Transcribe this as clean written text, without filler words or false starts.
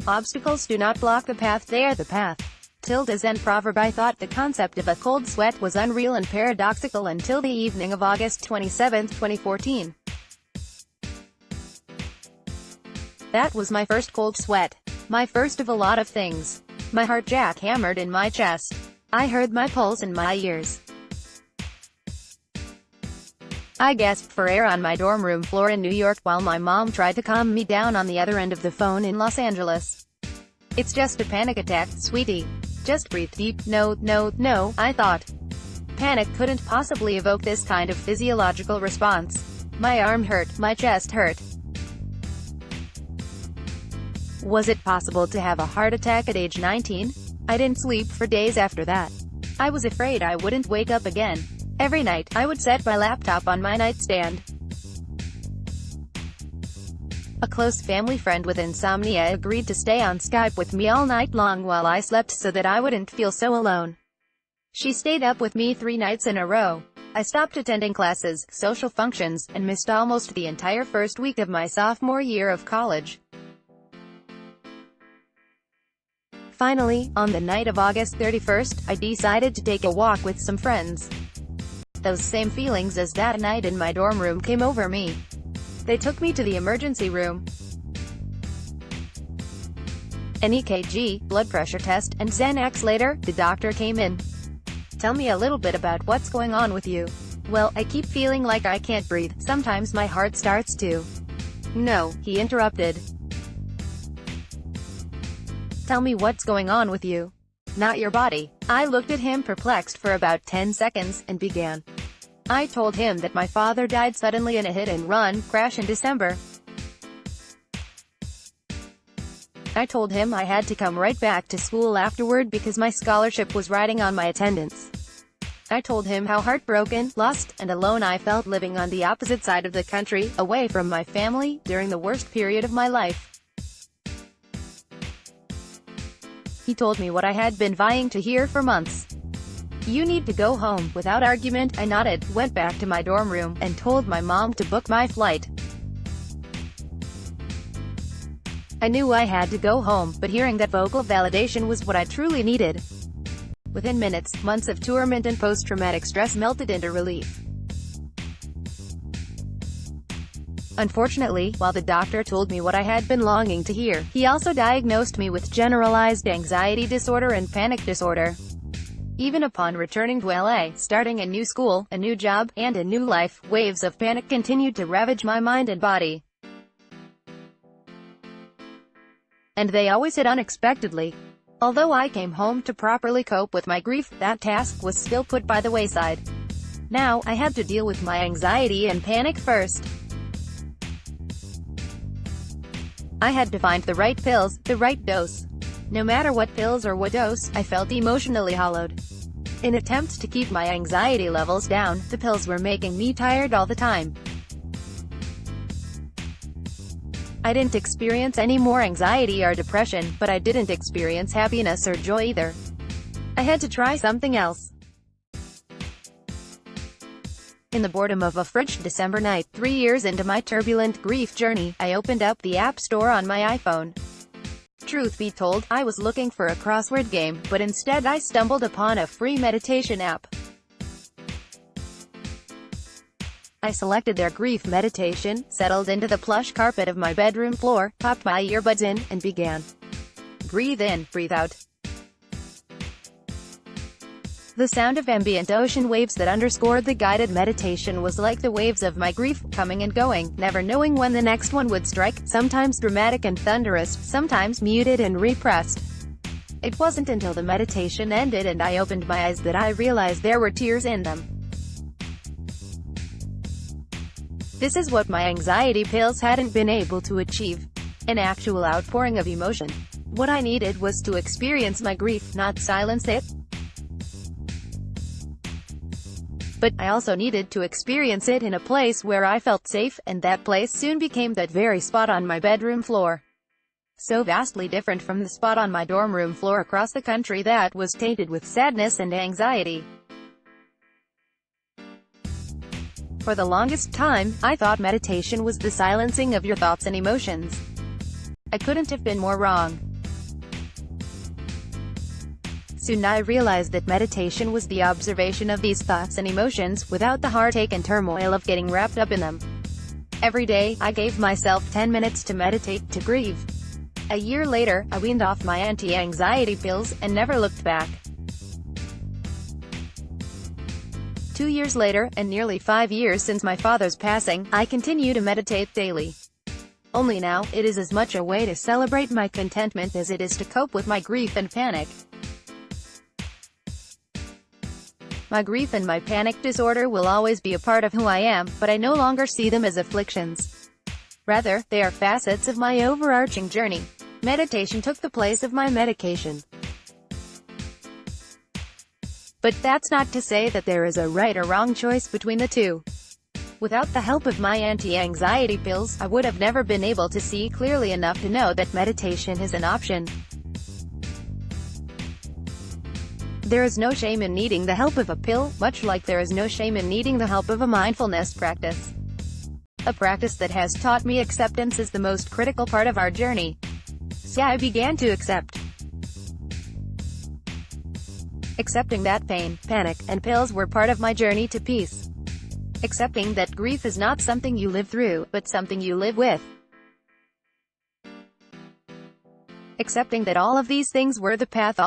Obstacles do not block the path, they are the path. Isnt proverb. I thought the concept of a cold sweat was unreal and paradoxical until the evening of August 27, 2014. That was my first cold sweat. My first of a lot of things. My heart jackhammered in my chest. I heard my pulse in my ears. I gasped for air on my dorm room floor in New York while my mom tried to calm me down on the other end of the phone in Los Angeles. It's just a panic attack, sweetie. Just breathe deep. No, I thought. Panic couldn't possibly evoke this kind of physiological response. My arm hurt, my chest hurt. Was it possible to have a heart attack at age 19? I didn't sleep for days after that. I was afraid I wouldn't wake up again. Every night, I would set my laptop on my nightstand. A close family friend with insomnia agreed to stay on Skype with me all night long while I slept so that I wouldn't feel so alone. She stayed up with me 3 nights in a row. I stopped attending classes, social functions, and missed almost the entire first week of my sophomore year of college. Finally, on the night of August 31st, I decided to take a walk with some friends. Those same feelings as that night in my dorm room came over me. They took me to the emergency room. An EKG, blood pressure test, and Xanax later, the doctor came in. Tell me a little bit about what's going on with you. Well, I keep feeling like I can't breathe. Sometimes my heart starts to. No, he interrupted. Tell me what's going on with you. Not your body. I looked at him perplexed for about 10 seconds, and began. I told him that my father died suddenly in a hit-and-run crash in December. I told him I had to come right back to school afterward because my scholarship was riding on my attendance. I told him how heartbroken, lost, and alone I felt living on the opposite side of the country, away from my family, during the worst period of my life. He told me what I had been vying to hear for months. You need to go home. Without argument, I nodded, went back to my dorm room, and told my mom to book my flight. I knew I had to go home, but hearing that vocal validation was what I truly needed. Within minutes, months of torment and post-traumatic stress melted into relief. Unfortunately, while the doctor told me what I had been longing to hear, he also diagnosed me with generalized anxiety disorder and panic disorder. Even upon returning to LA, starting a new school, a new job, and a new life, waves of panic continued to ravage my mind and body. And they always hit unexpectedly. Although I came home to properly cope with my grief, that task was still put by the wayside. Now, I had to deal with my anxiety and panic first. I had to find the right pills, the right dose. No matter what pills or what dose, I felt emotionally hollowed. In attempt to keep my anxiety levels down, the pills were making me tired all the time. I didn't experience any more anxiety or depression, but I didn't experience happiness or joy either. I had to try something else. In the boredom of a frigid December night, 3 years into my turbulent grief journey, I opened up the App Store on my iPhone. Truth be told, I was looking for a crossword game, but instead I stumbled upon a free meditation app. I selected their grief meditation, settled into the plush carpet of my bedroom floor, popped my earbuds in, and began. Breathe in, breathe out. The sound of ambient ocean waves that underscored the guided meditation was like the waves of my grief, coming and going, never knowing when the next one would strike, sometimes dramatic and thunderous, sometimes muted and repressed. It wasn't until the meditation ended and I opened my eyes that I realized there were tears in them. This is what my anxiety pills hadn't been able to achieve. An actual outpouring of emotion. What I needed was to experience my grief, not silence it. But I also needed to experience it in a place where I felt safe, and that place soon became that very spot on my bedroom floor. So vastly different from the spot on my dorm room floor across the country that was tainted with sadness and anxiety. For the longest time, I thought meditation was the silencing of your thoughts and emotions. I couldn't have been more wrong. Soon I realized that meditation was the observation of these thoughts and emotions, without the heartache and turmoil of getting wrapped up in them. Every day, I gave myself 10 minutes to meditate, to grieve. A year later, I weaned off my anti-anxiety pills, and never looked back. 2 years later, and nearly 5 years since my father's passing, I continue to meditate daily. Only now, it is as much a way to celebrate my contentment as it is to cope with my grief and panic. My grief and my panic disorder will always be a part of who I am, but I no longer see them as afflictions. Rather, they are facets of my overarching journey. Meditation took the place of my medication. But that's not to say that there is a right or wrong choice between the two. Without the help of my anti-anxiety pills, I would have never been able to see clearly enough to know that meditation is an option. There is no shame in needing the help of a pill, much like there is no shame in needing the help of a mindfulness practice. A practice that has taught me acceptance is the most critical part of our journey. So I began to accept. Accepting that pain, panic, and pills were part of my journey to peace. Accepting that grief is not something you live through, but something you live with. Accepting that all of these things were the path